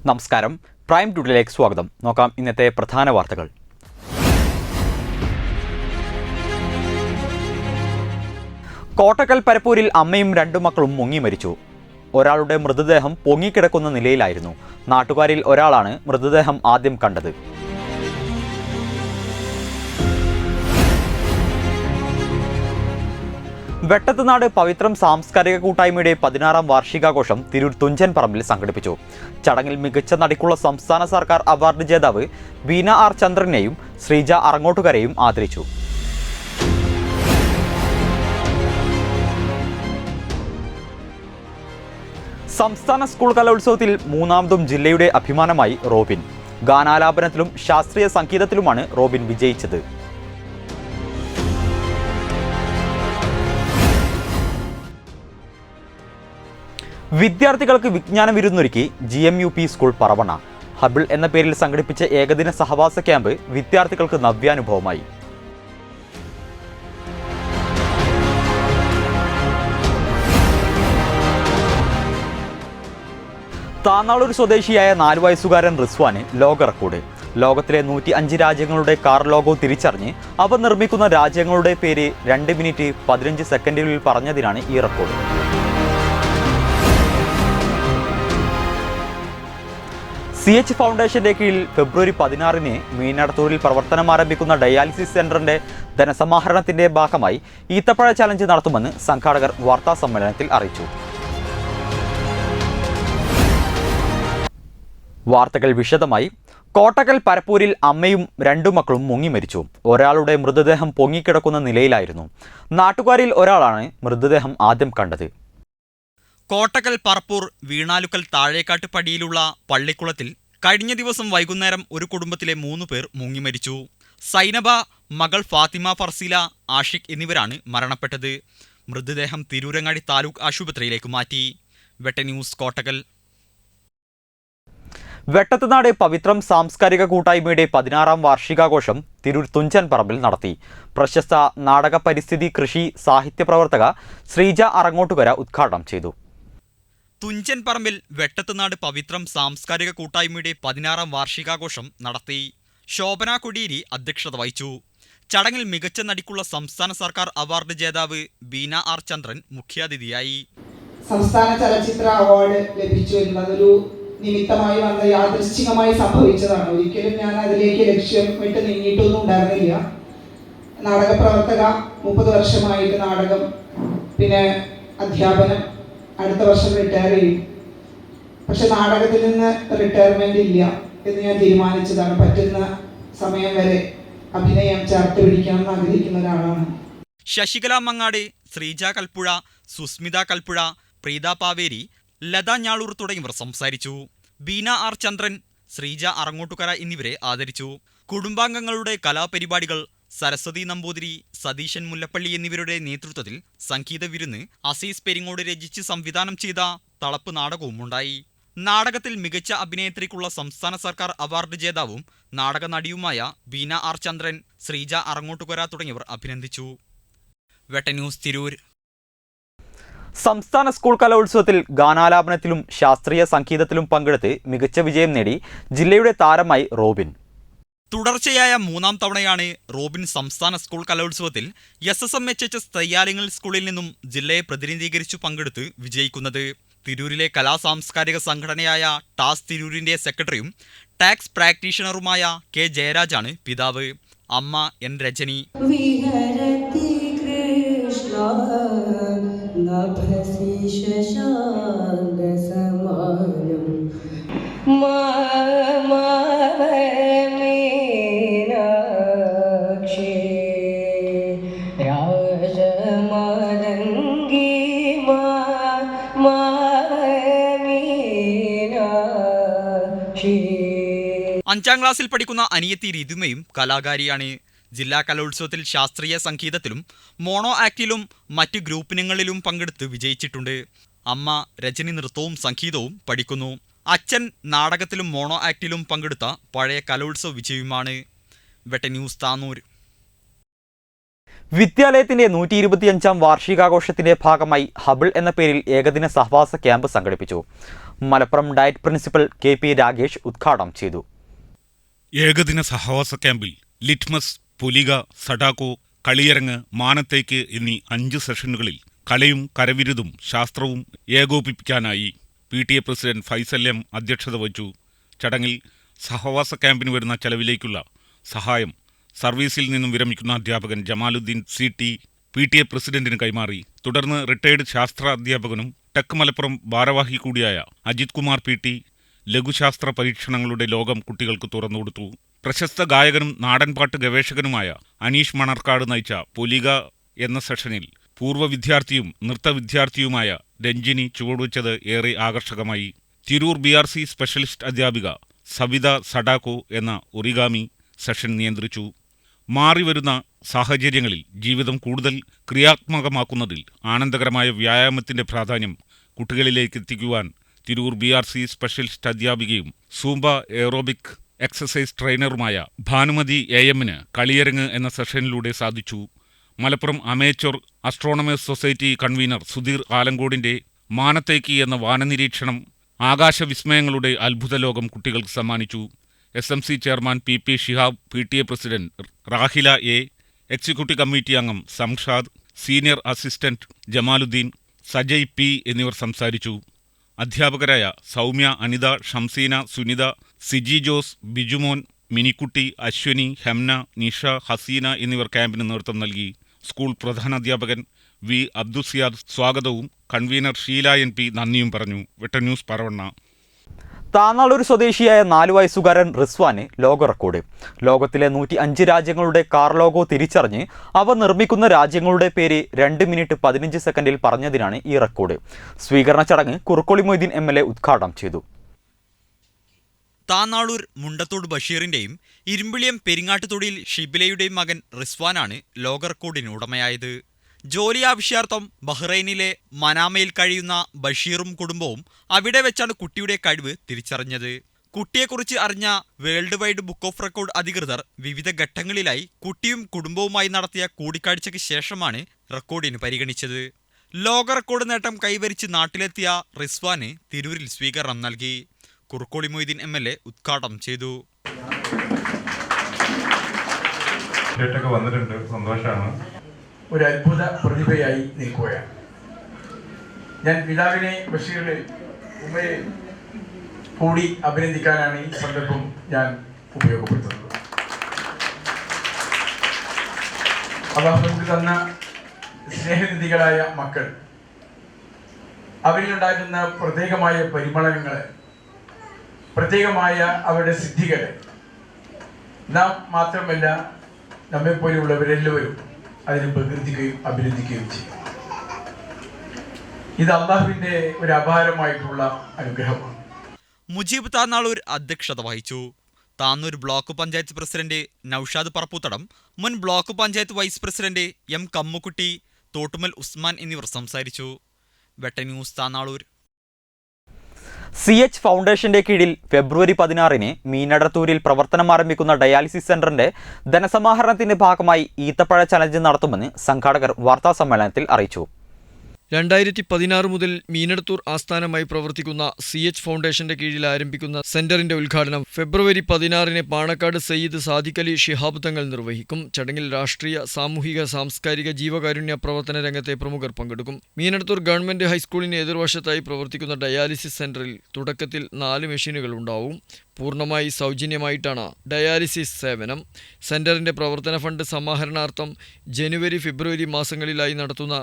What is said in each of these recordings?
നമസ്കാരം, പ്രൈം ടുഡേയിലേക്ക് സ്വാഗതം. നോക്കാം ഇന്നത്തെ പ്രധാന വാർത്തകൾ. കോട്ടക്കൽ പരപ്പൂരിൽ അമ്മയും രണ്ടു മക്കളും മുങ്ങി മരിച്ചു. ഒരാളുടെ മൃതദേഹം പൊങ്ങിക്കിടക്കുന്ന നിലയിലായിരുന്നു. നാട്ടുകാരിൽ ഒരാളാണ് മൃതദേഹം ആദ്യം കണ്ടത്. വെട്ടത്തുനാട് പവിത്രം സാംസ്കാരിക കൂട്ടായ്മയുടെ 16ാം വാർഷികാഘോഷം തിരൂർ തുഞ്ചൻ പറമ്പിൽ സംഘടിപ്പിച്ചു. ചടങ്ങിൽ മികച്ച നടിക്കുള്ള സംസ്ഥാന സർക്കാർ അവാർഡ് ജേതാവ് ബീന ആർ ചന്ദ്രനെയും ശ്രീജ അറങ്ങോട്ടുകരയും ആദരിച്ചു. സംസ്ഥാന സ്കൂൾ കലോത്സവത്തിൽ മൂന്നാമതും ജില്ലയുടെ അഭിമാനമായി റോബിൻ. ഗാനാലാപനത്തിലും ശാസ്ത്രീയ സംഗീതത്തിലുമാണ് റോബിൻ വിജയിച്ചത്. വിദ്യാർത്ഥികൾക്ക് വിജ്ഞാന വിരുന്നൊരുക്കി GMUP സ്കൂൾ പറവണ്ണ. ഹബിൾ എന്ന പേരിൽ സംഘടിപ്പിച്ച ഏകദിന സഹവാസ ക്യാമ്പ് വിദ്യാർത്ഥികൾക്ക് നവ്യാനുഭവമായി. താന്നാളൂർ സ്വദേശിയായ 4 വയസ്സുകാരൻ റിസ്വാന് ലോക റെക്കോർഡ്. ലോകത്തിലെ 105 രാജ്യങ്ങളുടെ കാർ ലോഗോ തിരിച്ചറിഞ്ഞ് അവ നിർമ്മിക്കുന്ന രാജ്യങ്ങളുടെ പേര് 2 മിനിറ്റ് 15 സെക്കൻഡുകളിൽ പറഞ്ഞതിനാണ് ഈ റെക്കോർഡ്. CH ഫൗണ്ടേഷന്റെ കീഴിൽ ഫെബ്രുവരി 16-ന് മീനടത്തൂരിൽ പ്രവർത്തനം ആരംഭിക്കുന്ന ഡയാലിസിസ് സെന്ററിന്റെ ധനസമാഹരണത്തിന്റെ ഭാഗമായി ഈത്തപ്പഴ ചലഞ്ച് നടത്തുമെന്ന് സംഘാടകർ വാർത്താ സമ്മേളനത്തിൽ അറിയിച്ചു. വാർത്തകൾ വിശദമായി. കോട്ടക്കൽ പരപ്പൂരിൽ അമ്മയും രണ്ടു മക്കളും മുങ്ങി മരിച്ചു. ഒരാളുടെ മൃതദേഹം പൊങ്ങിക്കിടക്കുന്ന നിലയിലായിരുന്നു. നാട്ടുകാരിൽ ഒരാളാണ് മൃതദേഹം ആദ്യം കണ്ടത്. കോട്ടക്കൽ പറപ്പൂർ വീണാലുക്കൽ താഴേക്കാട്ട് പടിയിലുള്ള പള്ളിക്കുളത്തിൽ കഴിഞ്ഞ ദിവസം വൈകുന്നേരം ഒരു കുടുംബത്തിലെ 3 പേർ മുങ്ങിമരിച്ചു. സൈനബ, മകൾ ഫാത്തിമ ഫർസീല, ആഷിഖ് എന്നിവരാണ് മരണപ്പെട്ടത്. മൃതദേഹം തിരൂരങ്ങാടി താലൂക്ക് ആശുപത്രിയിലേക്ക് മാറ്റി. വെട്ട ന്യൂസ്, കോട്ടക്കൽ. വെട്ടത്തുനാട് പവിത്രം സാംസ്കാരിക കൂട്ടായ്മയുടെ 16ാം വാർഷികാഘോഷം തിരൂർ തുഞ്ചൻ പറമ്പിൽ നടത്തി. പ്രശസ്ത നാടക, പരിസ്ഥിതി, കൃഷി, സാഹിത്യ പ്രവർത്തക ശ്രീജ അറങ്ങോട്ടുകര ഉദ്ഘാടനം ചെയ്തു. തുഞ്ചൻ പറമ്പിൽ വെട്ടത്തുനാട് പവിത്രം സാംസ്കാരിക കൂട്ടായ്മയുടെ 16ാം വാർഷികാഘോഷം നടത്തി. ശോഭന കൊടിയേരി അധ്യക്ഷത വഹിച്ചു. ചടങ്ങിൽ മികച്ച നടിക്കുള്ള സംസ്ഥാന സർക്കാർ അവാർഡ് ജേതാവ് ബീന ആർ ചന്ദ്രൻ മുഖ്യാതിഥിയായി. സംസ്ഥാന ചലച്ചിത്ര അവാർഡ് ലഭിച്ചു എന്നതൊരു നിമിത്തമായി വന്ന യാദൃശ്ചികമായി സംഭവിച്ചതാണ്. ഒരിക്കലും ഞാൻ അതിലേക്ക് ലക്ഷ്യം വിട്ട് നീങ്ങിയിട്ടൊന്നും ഉണ്ടായിരുന്നില്ല. നാടക പ്രവർത്തക, 30 വർഷമായിട്ട് നാടകം, പിന്നെ അധ്യാപനം, അടുത്ത വർഷം റിട്ടയർ ചെയ്യും. പക്ഷെ നാടകത്തിൽ നിന്ന് റിട്ടയർമെന്റ് ഇല്ല എന്ന് ഞാൻ തീരുമാനിച്ചതാണ്. പറ്റുന്ന സമയം വരെ അഭിനയം ചേർത്ത് പിടിക്കണം എന്ന് ആഗ്രഹിക്കുന്ന ഒരാളാണ്. ശശികല മങ്ങാട്, ശ്രീജ കൽപ്പുഴ, സുസ്മിത കൽപ്പുഴ, പ്രീത പാവേരി, ലത ഞാളൂർ തുടങ്ങിയവർ സംസാരിച്ചു. ബീന ആർ ചന്ദ്രൻ, ശ്രീജ അറങ്ങോട്ടുകര എന്നിവരെ ആദരിച്ചു. കുടുംബാംഗങ്ങളുടെ കലാപരിപാടികൾ സരസ്വതി നമ്പൂതിരി, സതീശൻ മുല്ലപ്പള്ളി എന്നിവരുടെ നേതൃത്വത്തിൽ സംഗീത വിരുന്ന് അസീസ് പെരിങ്ങോട് രചിച്ച് സംവിധാനം ചെയ്ത തളപ്പ് നാടകവും ഉണ്ടായി. നാടകത്തിൽ മികച്ച അഭിനേത്രിക്കുള്ള സംസ്ഥാന സർക്കാർ അവാർഡ് ജേതാവും നാടക നടിയുമായ ബീന ആർ ചന്ദ്രൻ, ശ്രീജ അറങ്ങോട്ടുകര തുടങ്ങിയവർ അഭിനന്ദിച്ചു. വെട്ട ന്യൂസ്, തിരൂർ. സംസ്ഥാന സ്കൂൾ കലോത്സവത്തിൽ ഗാനാലാപനത്തിലും ശാസ്ത്രീയ സംഗീതത്തിലും പങ്കെടുത്ത് മികച്ച വിജയം നേടി ജില്ലയുടെ താരമായി റോബിൻ. തുടർച്ചയായ 3ാം തവണയാണ് റോബിൻ സംസ്ഥാന സ്കൂൾ കലോത്സവത്തിൽ SSMHS തയ്യാലിങ്ങൽ സ്കൂളിൽ നിന്നും ജില്ലയെ പ്രതിനിധീകരിച്ചു പങ്കെടുത്ത് വിജയിക്കുന്നത്. തിരൂരിലെ കലാസാംസ്കാരിക സംഘടനയായ ടാസ് തിരൂരിന്റെ സെക്രട്ടറിയും ടാക്സ് പ്രാക്ടീഷണറുമായ K ജയരാജാണ് പിതാവ്. അമ്മ N രജനി. അഞ്ചാം ക്ലാസ്സിൽ പഠിക്കുന്ന അനിയത്തി രിതുമയും കലാകാരിയാണ്. ജില്ലാ കലോത്സവത്തിൽ ശാസ്ത്രീയ സംഗീതത്തിലും മോണോ ആക്ടിലും മറ്റ് ഗ്രൂപ്പിനങ്ങളിലും പങ്കെടുത്ത് വിജയിച്ചിട്ടുണ്ട്. അമ്മ രജനി നൃത്തവും സംഗീതവും പഠിക്കുന്നു. അച്ഛൻ നാടകത്തിലും മോണോ ആക്ടിലും പങ്കെടുത്ത പഴയ കലോത്സവ വിജയിയുമാണ്. വെട്ട ന്യൂസ് താന്നൂർ. വിദ്യാലയത്തിന്റെ 125-ാം വാർഷികാഘോഷത്തിന്റെ ഭാഗമായി ഹബിൾ എന്ന പേരിൽ ഏകദിന സഹവാസ ക്യാമ്പ് സംഘടിപ്പിച്ചു. Malappuram diet principal KP Ragesh ഉദ്ഘാടനം ചെയ്തു. ഏകദിന സഹവാസ ക്യാമ്പിൽ ലിറ്റ്മസ്, പൊലിക, സഡാക്കോ, കളിയരങ്ങ്, മാനത്തേക്ക് എന്നീ 5 സെഷനുകളിൽ കലയും കരവിരുതും ശാസ്ത്രവും ഏകോപിപ്പിക്കാനായി PTA പ്രസിഡന്റ് ഫൈസൽ M അധ്യക്ഷത വഹിച്ചു. ചടങ്ങിൽ സഹവാസ ക്യാമ്പിന് വരുന്ന ചെലവിലേക്കുള്ള സഹായം സർവീസിൽ നിന്നും വിരമിക്കുന്ന അധ്യാപകൻ ജമാലുദ്ദീൻ CT PTA പ്രസിഡന്റിന് കൈമാറി. തുടർന്ന് റിട്ടയർഡ് ശാസ്ത്ര അധ്യാപകനും ടെക് മലപ്പുറം ഭാരവാഹി കൂടിയായ അജിത് കുമാർ PT ലഘുശാസ്ത്ര പരീക്ഷണങ്ങളുടെ ലോകം കുട്ടികൾക്ക് തുറന്നുകൊടുത്തു. പ്രശസ്ത ഗായകനും നാടൻപാട്ട് ഗവേഷകനുമായ അനീഷ് മണർക്കാട് നയിച്ച പൊലിക എന്ന സെഷനിൽ പൂർവ്വ വിദ്യാർത്ഥിയും നൃത്ത വിദ്യാർത്ഥിയുമായ രഞ്ജിനി ചുവടുവെച്ചത് ഏറെ ആകർഷകമായി. തിരൂർ BRC സ്പെഷ്യലിസ്റ്റ് അധ്യാപിക സവിത സഡാക്കോ എന്ന ഒറിഗാമി സെഷൻ നിയന്ത്രിച്ചു. മാറിവരുന്ന സാഹചര്യങ്ങളിൽ ജീവിതം കൂടുതൽ ക്രിയാത്മകമാക്കുന്നതിൽ ആനന്ദകരമായ വ്യായാമത്തിന്റെ പ്രാധാന്യം കുട്ടികളിലേക്ക് എത്തിക്കുവാൻ തിരൂർ BRC സ്പെഷ്യലിസ്റ്റ് അധ്യാപികയും സൂംബ എയറോബിക് എക്സസൈസ് ട്രെയിനറുമായ ഭാനുമതി AM-ന് കളിയരങ്ങ് എന്ന സെഷനിലൂടെ സാധിച്ചു. Malappuram amateur astronomers society convener Sudheer ആലങ്കോടിന്റെ മാനത്തേക്ക് എന്ന വാനനിരീക്ഷണം ആകാശവിസ്മയങ്ങളുടെ അത്ഭുത ലോകം കുട്ടികൾക്ക് സമ്മാനിച്ചു. SMC chairman PP Shihab, PTA president Rahila A, executive committee അംഗം Samshad, senior assistant Jamaluddin, Sajay P എന്നിവർ സംസാരിച്ചു. അധ്യാപകരായ സൗമ്യ, അനിത, ഷംസീന, സുനിത, സിജി ജോസ്, ബിജുമോൻ, മിനിക്കുട്ടി, അശ്വനി, ഹെംന, നിഷ, ഹസീന എന്നിവർ ക്യാമ്പിന് നേതൃത്വം നൽകി. സ്കൂൾ പ്രധാനാധ്യാപകൻ V അബ്ദുസിയാദ് സ്വാഗതവും കൺവീനർ ഷീല NP നന്ദിയും പറഞ്ഞു. വെട്ട ന്യൂസ് പറവണ്ണ. താനാളൂർ സ്വദേശിയായ 4 വയസ്സുകാരൻ റിസ്വാന് ലോക റെക്കോർഡ്. ലോകത്തിലെ 105 രാജ്യങ്ങളുടെ കാർ ലോഗോ തിരിച്ചറിഞ്ഞ് അവ നിർമ്മിക്കുന്ന രാജ്യങ്ങളുടെ പേര് 2 മിനിറ്റ് 15 സെക്കൻഡിൽ പറഞ്ഞതിനാണ് ഈ റെക്കോർഡ്. സ്വീകരണ ചടങ്ങ് കുറുക്കോളി മൊയ്തീൻ MLA ഉദ്ഘാടനം ചെയ്തു. താനാളൂർ മുണ്ടത്തോട് ബഷീറിന്റെയും ഇരുമ്പിളിയം പെരിങ്ങാട്ടുതൊടിയിൽ ഷിബിലയുടെയും മകൻ റിസ്വാനാണ് ലോക റെക്കോർഡിന് ഉടമയായത്. ജോലി ആവശ്യാർത്ഥം ബഹ്റൈനിലെ മനാമയിൽ കഴിയുന്ന ബഷീറും കുടുംബവും അവിടെ വെച്ചാണ് കുട്ടിയുടെ കഴിവ് തിരിച്ചറിഞ്ഞത്. കുട്ടിയെക്കുറിച്ച് അറിഞ്ഞ world wide book of record അധികൃതർ വിവിധ ഘട്ടങ്ങളിലായി കുട്ടിയും കുടുംബവുമായി നടത്തിയ കൂടിക്കാഴ്ചയ്ക്ക് ശേഷമാണ് റെക്കോർഡിന് പരിഗണിച്ചത്. ലോക റെക്കോർഡ് നേട്ടം കൈവരിച്ച് നാട്ടിലെത്തിയ റിസ്വാന് തിരൂരിൽ സ്വീകരണം നൽകി. കുറുക്കോളി മൊയ്തീൻ MLA ഉദ്ഘാടനം ചെയ്തു. സന്തോഷമാണ്. ഒരു അത്ഭുത പ്രതിഭയായി നിൽക്കുകയാണ്. ഞാൻ പിതാവിനെ ബഷീറിനെ ഉമ്മയെ കൂടി അഭിനന്ദിക്കാനാണ് ഈ സന്ദർഭം ഞാൻ ഉപയോഗപ്പെടുത്തുന്നത്. അല്ലാഹു നമുക്ക് തന്ന സ്നേഹനിധികളായ മക്കൾ, അവരിലുണ്ടാകുന്ന പ്രത്യേകമായ പരിമളങ്ങളെ, പ്രത്യേകമായ അവരുടെ സിദ്ധികളെ നാം മാത്രമല്ല നമ്മെപ്പോലെയുള്ളവരെല്ലാവരും അതിനെ പ്രകീർത്തിക്കുകയും അഭിനന്ദിക്കുകയും ചെയ്യും. ഇത് അള്ളാഹുവിന്റെ ഒരു അപാരമായിട്ടുള്ള അനുഗ്രഹമാണ്. മുജീബ് താനാളൂർ അധ്യക്ഷത വഹിച്ചു. താന്നൂർ ബ്ലോക്ക് പഞ്ചായത്ത് പ്രസിഡന്റ് നൌഷാദ് പറപ്പൂത്തടം, മുൻ block panchayat vice president M Kammukutty, Thottumal Usman എന്നിവർ സംസാരിച്ചു. വെട്ട ന്യൂസ് താനാളൂർ. CH ഫൗണ്ടേഷന്റെ കീഴിൽ ഫെബ്രുവരി 16-ന് മീനടത്തൂരിൽ പ്രവർത്തനം ആരംഭിക്കുന്ന ഡയാലിസിസ് സെന്ററിന്റെ ധനസമാഹരണത്തിന്റെ ഭാഗമായി ഈത്തപ്പഴ ചലഞ്ച് നടത്തുമെന്ന് സംഘാടകർ വാർത്താസമ്മേളനത്തിൽ അറിയിച്ചു. 2016 മുതൽ മീനടത്തൂർ ആസ്ഥാനമായി പ്രവർത്തിക്കുന്ന CH ഫൗണ്ടേഷന്റെ കീഴിൽ ആരംഭിക്കുന്ന സെന്ററിന്റെ ഉദ്ഘാടനം ഫെബ്രുവരി 16-ന് പാണക്കാട് സയ്യിദ് സാദിഖ് അലി ശിഹാബ് തങ്ങൾ നിർവഹിക്കും. ചടങ്ങിൽ രാഷ്ട്രീയ, സാമൂഹിക, സാംസ്കാരിക, ജീവകാരുണ്യ പ്രവർത്തന രംഗത്തെ പ്രമുഖർ പങ്കെടുക്കും. മീനടത്തൂർ ഗവൺമെന്റ് ഹൈസ്കൂളിന് എതിർവശത്തായി പ്രവർത്തിക്കുന്ന ഡയാലിസിസ് സെന്ററിൽ തുടക്കത്തിൽ 4 മെഷീനുകൾ ഉണ്ടാവും. പൂർണ്ണമായി സൗജന്യമായിട്ടാണ് ഡയാലിസിസ് സേവനം. സെന്ററിന്റെ പ്രവർത്തന ഫണ്ട് സമാഹരണാർത്ഥം ജനുവരി, ഫെബ്രുവരി മാസങ്ങളിലായി നടത്തുന്ന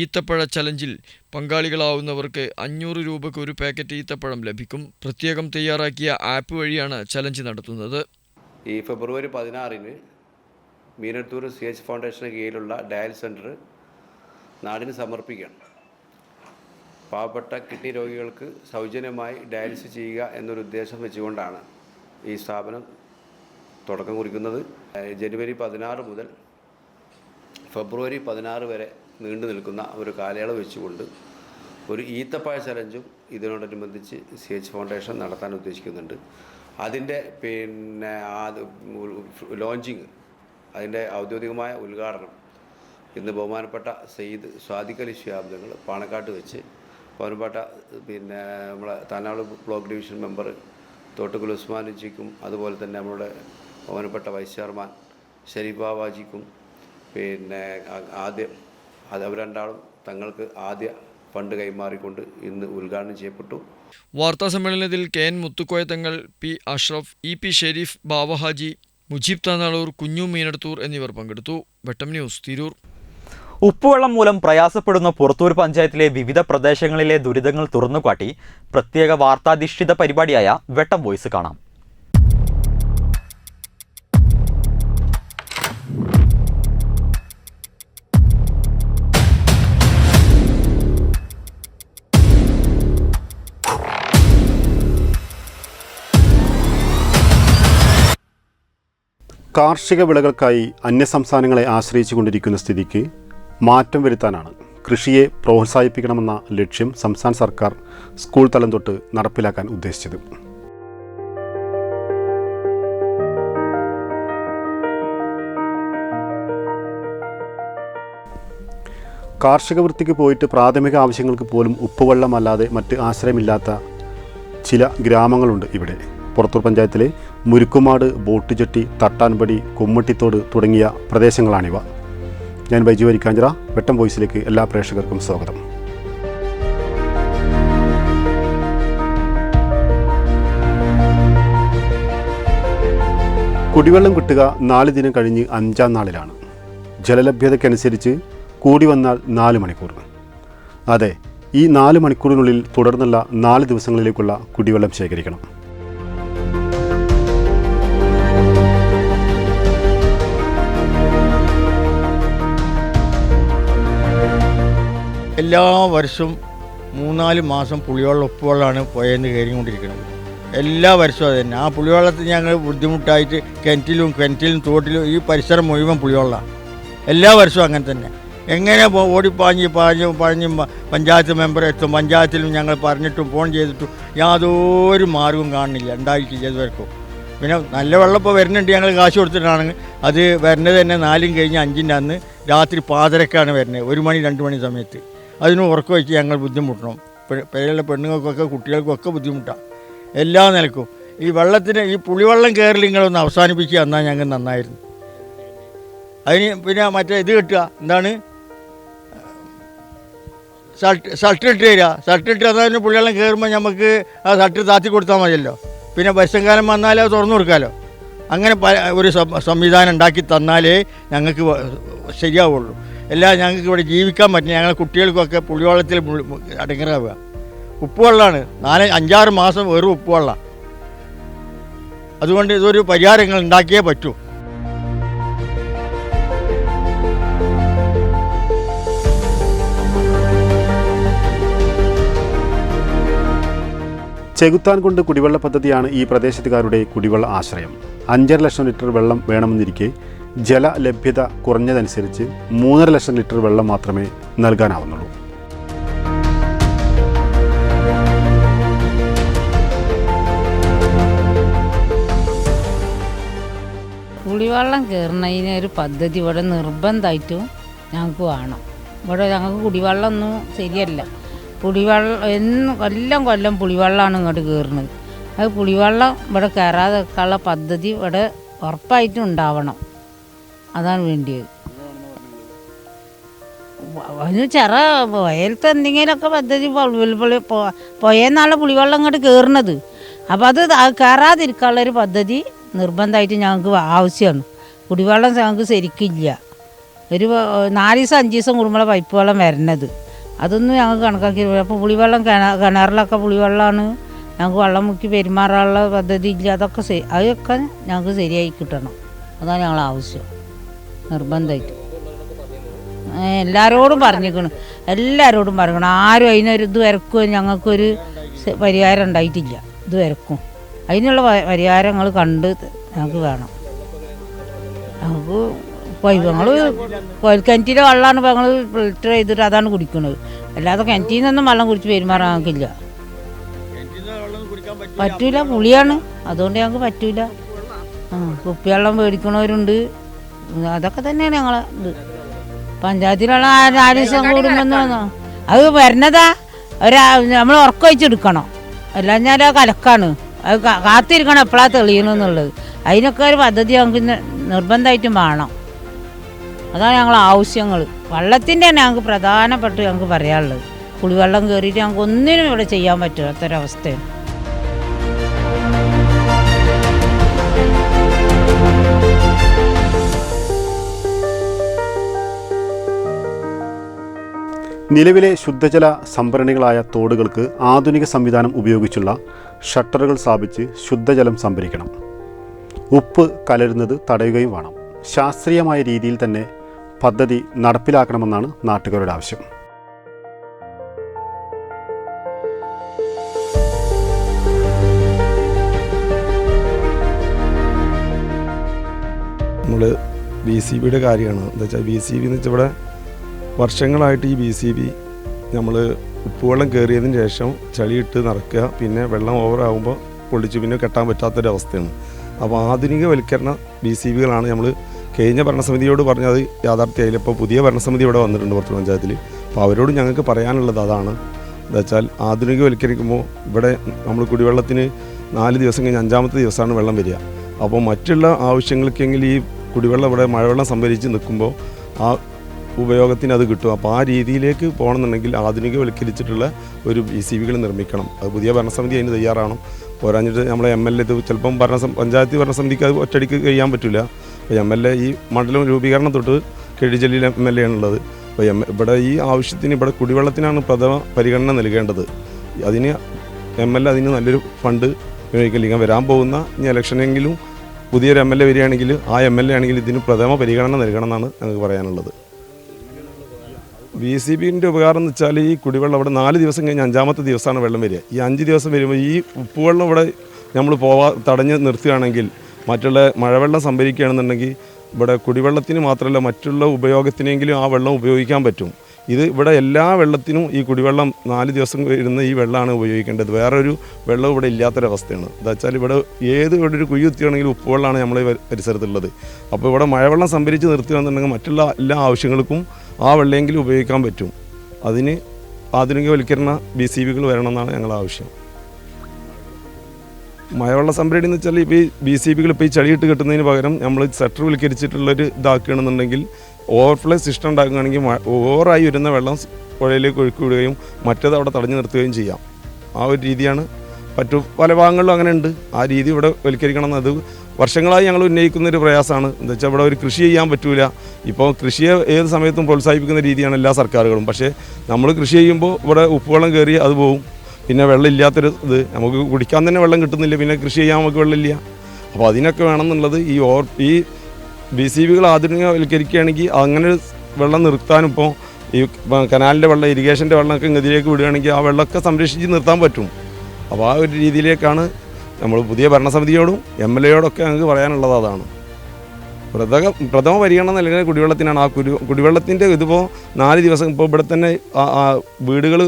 ഈത്തപ്പഴ ചലഞ്ചിൽ പങ്കാളികളാവുന്നവർക്ക് 500 രൂപയ്ക്ക് ഒരു പാക്കറ്റ് ഈത്തപ്പഴം ലഭിക്കും. പ്രത്യേകം തയ്യാറാക്കിയ ആപ്പ് വഴിയാണ് ചലഞ്ച് നടത്തുന്നത്. ഈ ഫെബ്രുവരി 16-ന് മീനടത്തൂർ CH ഫൗണ്ടേഷന് കീഴിലുള്ള ഡയാലിസിസ് സെൻറ്റർ നാടിന് സമർപ്പിക്കുകയാണ്. പാവപ്പെട്ട കിഡ്നി രോഗികൾക്ക് സൗജന്യമായി ഡയാലിസിസ് ചെയ്യുക എന്നൊരു ഉദ്ദേശം വെച്ചുകൊണ്ടാണ് ഈ സ്ഥാപനം തുടക്കം കുറിക്കുന്നത്. ജനുവരി 16 മുതൽ ഫെബ്രുവരി 16 വരെ നീണ്ടു നിൽക്കുന്ന ഒരു കാലയളവ് വെച്ചുകൊണ്ട് ഒരു ഈത്തപ്പഴ ചലഞ്ചും ഇതിനോടനുബന്ധിച്ച് CH ഫൗണ്ടേഷൻ നടത്താൻ ഉദ്ദേശിക്കുന്നുണ്ട്. അതിൻ്റെ ലോഞ്ചിങ്, അതിൻ്റെ ഔദ്യോഗികമായ ഉദ്ഘാടനം ഇന്ന് ബഹുമാനപ്പെട്ട സയ്യിദ് സാദിഖ് അലി ശിഹാബ് തങ്ങൾ പാണക്കാട്ട് വെച്ച് ബഹുമാനപ്പെട്ട നമ്മളെ താനാള് ബ്ലോക്ക് ഡിവിഷൻ മെമ്പർ തോട്ടുകുൽ ഉസ്മാനിജിക്കും അതുപോലെ തന്നെ നമ്മുടെ ബഹുമാനപ്പെട്ട വൈസ് ചെയർമാൻ ഷരീഫ് ബാവാജിക്കും ആദ്യം അവർ രണ്ടാളും തങ്ങൾക്ക് ആദ്യ ഫണ്ട് കൈമാറിക്കൊണ്ട് ഇന്ന് ഉദ്ഘാടനം ചെയ്യപ്പെട്ടു. വാർത്താ സമ്മേളനത്തിൽ KN Muthukoya Thangal, P Ashraf, EP Sharif, Bavahaji, Mujeeb Tanalur, കുഞ്ഞു മീനടത്തൂർ എന്നിവർ പങ്കെടുത്തു. വെട്ടം ന്യൂസ്, തിരൂർ. ഉപ്പുവെള്ളം മൂലം പ്രയാസപ്പെടുന്ന പുറത്തൂർ പഞ്ചായത്തിലെ വിവിധ പ്രദേശങ്ങളിലെ ദുരിതങ്ങൾ തുറന്നുകാട്ടി പ്രത്യേക വാർത്താധിഷ്ഠിത പരിപാടിയായ വെട്ടം വോയിസ് കാണാം. കാർഷിക വിളകൾക്കായി അന്യസംസ്ഥാനങ്ങളെ ആശ്രയിച്ചുകൊണ്ടിരിക്കുന്ന സ്ഥിതിക്ക് മാറ്റം വരുത്താനാണ് കൃഷിയെ പ്രോത്സാഹിപ്പിക്കണമെന്ന ലക്ഷ്യം സംസ്ഥാന സർക്കാർ സ്കൂൾ തലം തൊട്ട് നടപ്പിലാക്കാൻ ഉദ്ദേശിച്ചത്. കാർഷിക വൃത്തിക്ക് പോയിട്ട് പ്രാഥമിക ആവശ്യങ്ങൾക്ക് പോലും ഉപ്പുവെള്ളമല്ലാതെ മറ്റ് ആശ്രയമില്ലാത്ത ചില ഗ്രാമങ്ങളുണ്ട് ഇവിടെ. പുറത്തൂർ പഞ്ചായത്തിലെ മുരുക്കുമാട്, ബോട്ടുചെട്ടി, തട്ടാൻപടി, കുമ്മട്ടിത്തോട് തുടങ്ങിയ പ്രദേശങ്ങളാണിവ. ഞാൻ ബൈജു വരിക്കാഞ്ചിറ. വെട്ടം വോയിസിലേക്ക് എല്ലാ പ്രേക്ഷകർക്കും സ്വാഗതം. കുടിവെള്ളം കിട്ടുക 4 ദിനം കഴിഞ്ഞ് 5-ാം നാളിലാണ്. ജലലഭ്യതയ്ക്കനുസരിച്ച് കൂടി വന്നാൽ 4 മണിക്കൂർ. അതെ, ഈ 4 മണിക്കൂറിനുള്ളിൽ തുടർന്നുള്ള 4 ദിവസങ്ങളിലേക്കുള്ള കുടിവെള്ളം ശേഖരിക്കണം. എല്ലാ വർഷവും 3-4 മാസം പുളിവെള്ളം ഉപ്പുവെള്ളമാണ് പുഴയെന്ന് കയറിക്കൊണ്ടിരിക്കുന്നത്. എല്ലാ വർഷവും അത് തന്നെ. ആ പുളിവെള്ളത്തിൽ ഞങ്ങൾ ബുദ്ധിമുട്ടായിട്ട് കിണറ്റിലും തോട്ടിലും ഈ പരിസരം മുഴുവൻ പുളിവെള്ളമാണ്. എല്ലാ വർഷവും അങ്ങനെ തന്നെ. എങ്ങനെ ഓടിപ്പാഞ്ഞ് പഞ്ചായത്ത് മെമ്പർ എത്തും, പഞ്ചായത്തിലും ഞങ്ങൾ പറഞ്ഞിട്ടും ഫോൺ ചെയ്തിട്ടും യാതൊരു മാർഗവും കാണുന്നില്ല, ഉണ്ടായിട്ടില്ല ഇതുവരെക്കും. പിന്നെ നല്ല വെള്ളം ഇപ്പോൾ വരുന്നുണ്ട്, ഞങ്ങൾ കാശ് കൊടുത്തിട്ടാണ് അത് വരുന്നത് തന്നെ. 4 കഴിഞ്ഞ് 5-ൻ്റെ അന്ന് രാത്രി പാതിരക്കാണ് വരുന്നത്, 1 മണി 2 മണി സമയത്ത്. അതിന് ഉറക്കം വെച്ച് ഞങ്ങൾ ബുദ്ധിമുട്ടണം. പെരയുള്ള പെണ്ണുങ്ങൾക്കൊക്കെ കുട്ടികൾക്കൊക്കെ ബുദ്ധിമുട്ടാണ് എല്ലാ നിലക്കും. ഈ വെള്ളത്തിന് ഈ പുളിവെള്ളം കയറൽ നിങ്ങളൊന്ന് അവസാനിപ്പിച്ച് തന്നാൽ ഞങ്ങൾ നന്നായിരുന്നു. അതിന് പിന്നെ മറ്റേ ഇത് കിട്ടുക, എന്താണ് ഷർട്ട് ഇട്ട് തരിക. ഷർട്ട് ഇട്ട് തന്നതിന് പുളിവെള്ളം കയറുമ്പോൾ നമുക്ക് ആ ഷർട്ട് താത്തി കൊടുത്താൽ മതിയല്ലോ. പിന്നെ വർഷക്കാലം വന്നാലേ അത് തുറന്നു കൊടുക്കാമല്ലോ. അങ്ങനെ ഒരു സംവിധാനം ഉണ്ടാക്കി തന്നാലേ ഞങ്ങൾക്ക് ശരിയാവുള്ളൂ. ഞങ്ങൾക്ക് ഇവിടെ ജീവിക്കാൻ പറ്റും. ഞങ്ങളെ കുട്ടികൾക്കൊക്കെ പുളിവെള്ളത്തിൽ അടങ്ങറാവുക. ഉപ്പുവെള്ളമാണ്, 4-5-6 മാസം വെറും ഉപ്പുവെള്ളം. അതുകൊണ്ട് ഇതൊരു പരിഹാരങ്ങൾ ഉണ്ടാക്കിയേ പറ്റൂ. ചെകുത്താൻകുണ്ട് കുടിവെള്ള പദ്ധതിയാണ് ഈ പ്രദേശത്തുകാരുടെ കുടിവെള്ള ആശ്രയം. 5.5 ലക്ഷം ലിറ്റർ വെള്ളം വേണമെന്നിരിക്കെ ജലലഭ്യത കുറഞ്ഞതനുസരിച്ച് 3.5 ലക്ഷം ലിറ്റർ വെള്ളം മാത്രമേ നൽകാനാവുന്നുള്ളൂ. കുടിവെള്ളം കയറുന്നതിനൊരു പദ്ധതി ഇവിടെ നിർബന്ധമായിട്ടും ഞങ്ങൾക്ക് വേണം. ഇവിടെ ഞങ്ങൾക്ക് കുടിവെള്ളമൊന്നും ശരിയല്ല. കൊല്ലം പുളിവെള്ളമാണ് ഇങ്ങോട്ട് കയറുന്നത്. അത് പുളിവെള്ളം ഇവിടെ കയറാതെ വെക്കാനുള്ള പദ്ധതി ഇവിടെ ഉറപ്പായിട്ടും ഉണ്ടാവണം. അതാണ് വേണ്ടിയത്. അതിന് വയലത്തെ എന്തെങ്കിലുമൊക്കെ പദ്ധതി പുഴയെന്നാണ് പുളിവെള്ളം ഇങ്ങോട്ട് കയറുന്നത്. അപ്പോൾ അത് കയറാതിരിക്കാനുള്ളൊരു പദ്ധതി നിർബന്ധമായിട്ട് ഞങ്ങൾക്ക് ആവശ്യമാണ്. കുടിവെള്ളം ഞങ്ങൾക്ക് ശരിക്കില്ല. ഒരു 4 ദിവസം 5 ദിവസം കൂടുമ്പോൾ പൈപ്പ് വെള്ളം വരുന്നത്. അതൊന്നും ഞങ്ങൾക്ക് കണക്കാക്കി. അപ്പോൾ പുളിവെള്ളം കിണറിലൊക്കെ പുളിവെള്ളമാണ്. ഞങ്ങൾക്ക് വെള്ളം മുക്കി പെരുമാറാനുള്ള പദ്ധതി ഇല്ല. അതൊക്കെ ഞങ്ങൾക്ക് ശരിയായി കിട്ടണം. അതാണ് ഞങ്ങൾ ആവശ്യം നിർബന്ധമായിട്ട്. എല്ലാവരോടും പറഞ്ഞിരിക്കണം. ആരും അതിനൊരു ഇത് വരക്കും ഞങ്ങൾക്കൊരു പരിഹാരം ഉണ്ടായിട്ടില്ല. ഇത് വരക്കും. അതിനുള്ള പരിഹാരങ്ങൾ കണ്ട് ഞങ്ങൾക്ക് വേണം. ഞങ്ങൾക്ക് ഞങ്ങൾ കിണറ്റിലെ വെള്ളമാണ് ഇപ്പോൾ ഞങ്ങൾ ഫിൽറ്റർ ചെയ്തിട്ട് അതാണ് കുടിക്കുന്നത്. അല്ലാതെ കിണറ്റിൽ നിന്നൊന്നും വെള്ളം കുടിച്ച് പെരുമാറാൻ ഞങ്ങൾക്കില്ല, പറ്റൂല. പുളിയാണ്, അതുകൊണ്ട് ഞങ്ങൾക്ക് പറ്റൂല. കുപ്പിവെള്ളം മേടിക്കണവരുണ്ട്. അതൊക്കെ തന്നെയാണ് ഞങ്ങളെ ഇത്. പഞ്ചായത്തിലുള്ള 4 ദിവസം കൂടുമ്പോൾ അത് വരുന്നതാ നമ്മൾ ഉറക്കൊഴിച്ചെടുക്കണം, അല്ലാഞ്ഞാൽ ആ കലക്കാണ്. അത് കാത്തിരിക്കണം എപ്പോഴാണ് തെളിയണമെന്നുള്ളത്. അതിനൊക്കെ ഒരു പദ്ധതി ഞങ്ങൾക്ക് നിർബന്ധമായിട്ടും വേണം. അതാണ് ഞങ്ങളെ ആവശ്യങ്ങൾ. വെള്ളത്തിൻ്റെ തന്നെ ഞങ്ങൾക്ക് പ്രധാനപ്പെട്ട് ഞങ്ങൾക്ക് പറയാനുള്ളത്. കുളിവെള്ളം കയറിയിട്ട് ഞങ്ങൾക്ക് ഒന്നിനും ഇവിടെ ചെയ്യാൻ പറ്റാത്തൊരവസ്ഥയാണ്. നിലവിലെ ശുദ്ധജല സംഭരണികളായ തോടുകൾക്ക് ആധുനിക സംവിധാനം ഉപയോഗിച്ചുള്ള ഷട്ടറുകൾ സ്ഥാപിച്ച് ശുദ്ധജലം സംഭരിക്കണം. ഉപ്പ് കലരുന്നത് തടയുകയും വേണം. ശാസ്ത്രീയമായ രീതിയിൽ തന്നെ പദ്ധതി നടപ്പിലാക്കണമെന്നാണ് നാട്ടുകാരുടെ ആവശ്യം. നമ്മൾ BCB കാര്യമാണ്. എന്താ വെച്ചാൽ BCB എന്ന് വെച്ചാൽ ഇവിടെ വർഷങ്ങളായിട്ട് ഈ BCB നമ്മൾ ഉപ്പുവെള്ളം കയറിയതിന് ശേഷം ചളിയിട്ട് നിറയ്ക്കുക, പിന്നെ വെള്ളം ഓവറാകുമ്പോൾ പൊളിച്ച് പിന്നെ കെട്ടാൻ പറ്റാത്തൊരവസ്ഥയാണ്. അപ്പോൾ ആധുനികവൽക്കരണ BCBകളാണ് നമ്മൾ കഴിഞ്ഞ ഭരണസമിതിയോട് പറഞ്ഞത് യാഥാർത്ഥ്യമായില്ല. ഇപ്പോൾ പുതിയ ഭരണസമിതി ഇവിടെ വന്നിട്ടുണ്ട് പുറത്തൂർ പഞ്ചായത്തിൽ. അപ്പോൾ അവരോട് ഞങ്ങൾക്ക് പറയാനുള്ളത് അതാണ്. എന്താ വെച്ചാൽ ആധുനികവൽക്കരിക്കുമ്പോൾ ഇവിടെ നമ്മൾ കുടിവെള്ളത്തിന് 4 ദിവസം കഴിഞ്ഞ് 5-ാമത്തെ ദിവസമാണ് വെള്ളം വരിക. അപ്പോൾ മറ്റുള്ള ആവശ്യങ്ങൾക്കെങ്കിൽ ഈ കുടിവെള്ളം ഇവിടെ മഴവെള്ളം സംഭരിച്ച് നിൽക്കുമ്പോൾ ആ ഉപയോഗത്തിന് അത് കിട്ടും. അപ്പോൾ ആ രീതിയിലേക്ക് പോകണമെന്നുണ്ടെങ്കിൽ ആധുനികവൽക്കരിച്ചിട്ടുള്ള ഒരു BCBകൾ നിർമ്മിക്കണം. അത് പുതിയ ഭരണസമിതി അതിന് തയ്യാറാണ്. പോരാഞ്ഞിട്ട് നമ്മളെ MLA ഇത് ചിലപ്പം പഞ്ചായത്ത് ഭരണസമിതിക്ക് അത് ഒറ്റയടിക്ക് കഴിയാൻ പറ്റില്ല. അപ്പോൾ MLA ഈ മണ്ഡലം രൂപീകരണം തൊട്ട് കെഴിജലിയിൽ MLA ആണുള്ളത്. അപ്പോൾ ഇവിടെ ഈ ആവശ്യത്തിന് ഇവിടെ കുടിവെള്ളത്തിനാണ് പ്രഥമ പരിഗണന നൽകേണ്ടത്. അതിന് MLA അതിന് നല്ലൊരു ഫണ്ട് വിനിയോഗിക്കില്ല. വരാൻ പോകുന്ന ഇനി ഇലക്ഷനെങ്കിലും പുതിയൊരു MLA വരികയാണെങ്കിൽ ആ MLA ആണെങ്കിൽ ഇതിന് പ്രഥമ പരിഗണന നൽകണം എന്നാണ് ഞങ്ങൾക്ക് പറയാനുള്ളത്. BCBൻ്റെ ഉപകാരം എന്ന് വെച്ചാൽ ഈ കുടിവെള്ളം ഇവിടെ 4 ദിവസം കഴിഞ്ഞ് 5-ാമത്തെ ദിവസമാണ് വെള്ളം വരിക. ഈ 5 ദിവസം വരുമ്പോൾ ഈ ഉപ്പുവെള്ളം ഇവിടെ നമ്മൾ തടഞ്ഞ് നിർത്തുകയാണെങ്കിൽ മറ്റുള്ള മഴവെള്ളം സംഭരിക്കുകയാണെന്നുണ്ടെങ്കിൽ ഇവിടെ കുടിവെള്ളത്തിന് മാത്രമല്ല മറ്റുള്ള ഉപയോഗത്തിനെങ്കിലും ആ വെള്ളം ഉപയോഗിക്കാൻ പറ്റും. ഇത് ഇവിടെ എല്ലാ വെള്ളത്തിനും ഈ കുടിവെള്ളം 4 ദിവസം വരുന്ന ഈ വെള്ളമാണ് ഉപയോഗിക്കേണ്ടത്. വേറൊരു വെള്ളം ഇവിടെ ഇല്ലാത്തൊരവസ്ഥയാണ്. എന്താ വെച്ചാൽ ഇവിടെ ഇവിടെ ഒരു കുഴി കുത്തിയാണെങ്കിലും ഉപ്പുവെള്ളമാണ് നമ്മളെ പരിസരത്തുള്ളത്. അപ്പോൾ ഇവിടെ മഴവെള്ളം സംഭരിച്ച് നിർത്തുകയാണെന്നുണ്ടെങ്കിൽ മറ്റുള്ള എല്ലാ ആവശ്യങ്ങൾക്കും ആ വെള്ളമെങ്കിലും ഉപയോഗിക്കാൻ പറ്റും. അതിന് ആധുനികവൽക്കരണ BCBകൾ വരണമെന്നാണ് ഞങ്ങളുടെ ആവശ്യം. മഴവെള്ള സംഭരണി എന്ന് വെച്ചാൽ ഇപ്പോൾ ഈ BCBകൾ ഇപ്പോൾ ഈ ചളിയിട്ട് കെട്ടുന്നതിന് പകരം നമ്മൾ ഷട്ടർ വൽക്കരിച്ചിട്ടുള്ളൊരു ഇതാക്കുകയാണെന്നുണ്ടെങ്കിൽ ഓവർഫ്ലോ സിസ്റ്റം ഉണ്ടാക്കുകയാണെങ്കിൽ ഓവറായി വരുന്ന വെള്ളം പുഴയിലേക്ക് ഒഴുക്കി വിടുകയും മറ്റേത് അവിടെ തടഞ്ഞു നിർത്തുകയും ചെയ്യാം. ആ ഒരു രീതിയാണ് പല ഭാഗങ്ങളിലും അങ്ങനെ ഉണ്ട്. ആ രീതി ഇവിടെ വൽക്കരിക്കണം എന്നത് വർഷങ്ങളായി ഞങ്ങൾ ഉന്നയിക്കുന്നൊരു പ്രയാസമാണ്. എന്താ വെച്ചാൽ ഇവിടെ ഒരു കൃഷി ചെയ്യാൻ പറ്റൂല. ഇപ്പോൾ കൃഷിയെ ഏത് സമയത്തും പ്രോത്സാഹിപ്പിക്കുന്ന രീതിയാണ് എല്ലാ സർക്കാരുകളും. പക്ഷേ നമ്മൾ കൃഷി ചെയ്യുമ്പോൾ ഇവിടെ ഉപ്പുവെള്ളം കയറി അത് പോവും. പിന്നെ വെള്ളം ഇല്ലാത്തൊരു ഇത് നമുക്ക് കുടിക്കാൻ തന്നെ വെള്ളം കിട്ടുന്നില്ല, പിന്നെ കൃഷി ചെയ്യാൻ നമുക്ക് വെള്ളമില്ല. അപ്പോൾ അതിനൊക്കെ വേണമെന്നുള്ളത് ഈ BCBകൾ ആധുനികവൽക്കരിക്കുകയാണെങ്കിൽ അങ്ങനെ വെള്ളം നിർത്താനും ഇപ്പോൾ ഈ കനാലിൻ്റെ വെള്ളം ഇറിഗേഷൻ്റെ വെള്ളമൊക്കെ ഇതിലേക്ക് വിടുകയാണെങ്കിൽ ആ വെള്ളമൊക്കെ സംരക്ഷിച്ച് നിർത്താൻ പറ്റും. അപ്പോൾ ആ ഒരു രീതിയിലേക്കാണ് നമ്മൾ പുതിയ ഭരണസമിതിയോടും MLAയോടൊക്കെ ഞങ്ങൾക്ക് പറയാനുള്ളത്. അതാണ് പ്രഥമ പരിഗണന നൽകുന്ന കുടിവെള്ളത്തിനാണ്. ആ കുടിവെള്ളത്തിൻ്റെ ഇതിപ്പോൾ 4 ദിവസം ഇപ്പോൾ ഇവിടെ തന്നെ വീടുകൾ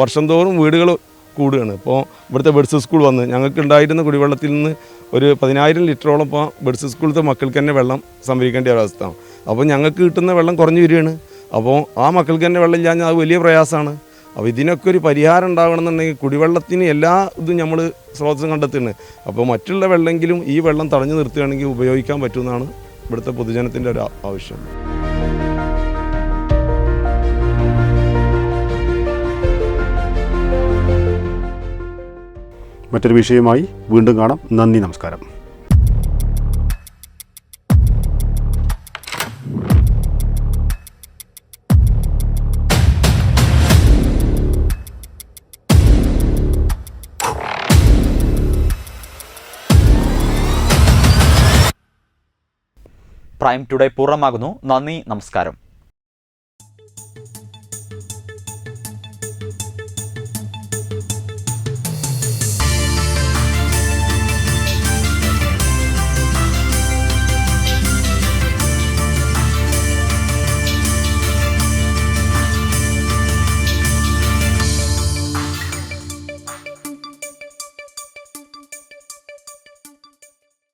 വർഷം തോറും വീടുകൾ കൂടുകയാണ്. ഇപ്പോൾ ഇവിടുത്തെ ബെഡ്സ് സ്കൂൾ വന്ന് ഞങ്ങൾക്ക് ഉണ്ടായിരുന്ന കുടിവെള്ളത്തിൽ നിന്ന് ഒരു 10,000 ലിറ്ററോളം ഇപ്പോൾ ബെഡ്സ് സ്കൂളിലത്തെ മക്കൾക്ക് തന്നെ വെള്ളം സംഭരിക്കേണ്ട അവസ്ഥ. അപ്പോൾ ഞങ്ങൾക്ക് കിട്ടുന്ന വെള്ളം കുറഞ്ഞു വരികയാണ്. അപ്പോൾ ആ മക്കൾക്ക് തന്നെ വെള്ളം ഇല്ലാഞ്ഞാൽ അത് വലിയ പ്രയാസമാണ്. അപ്പോൾ ഇതിനൊക്കെ ഒരു പരിഹാരം ഉണ്ടാകണമെന്നുണ്ടെങ്കിൽ കുടിവെള്ളത്തിന് എല്ലാ ഇതും നമ്മൾ സ്രോതസ്സും കണ്ടെത്തുന്നത്. അപ്പോൾ മറ്റുള്ള വെള്ളമെങ്കിലും ഈ വെള്ളം തടഞ്ഞു നിർത്തുകയാണെങ്കിൽ ഉപയോഗിക്കാൻ പറ്റുമെന്നാണ് ഇവിടുത്തെ പൊതുജനത്തിൻ്റെ ഒരു ആവശ്യം. മറ്റൊരു വിഷയവുമായി വീണ്ടും കാണാം. നന്ദി, നമസ്കാരം. പ്രൈം ടുഡേ പൂർണ്ണമാകുന്നു. നന്ദി, നമസ്കാരം.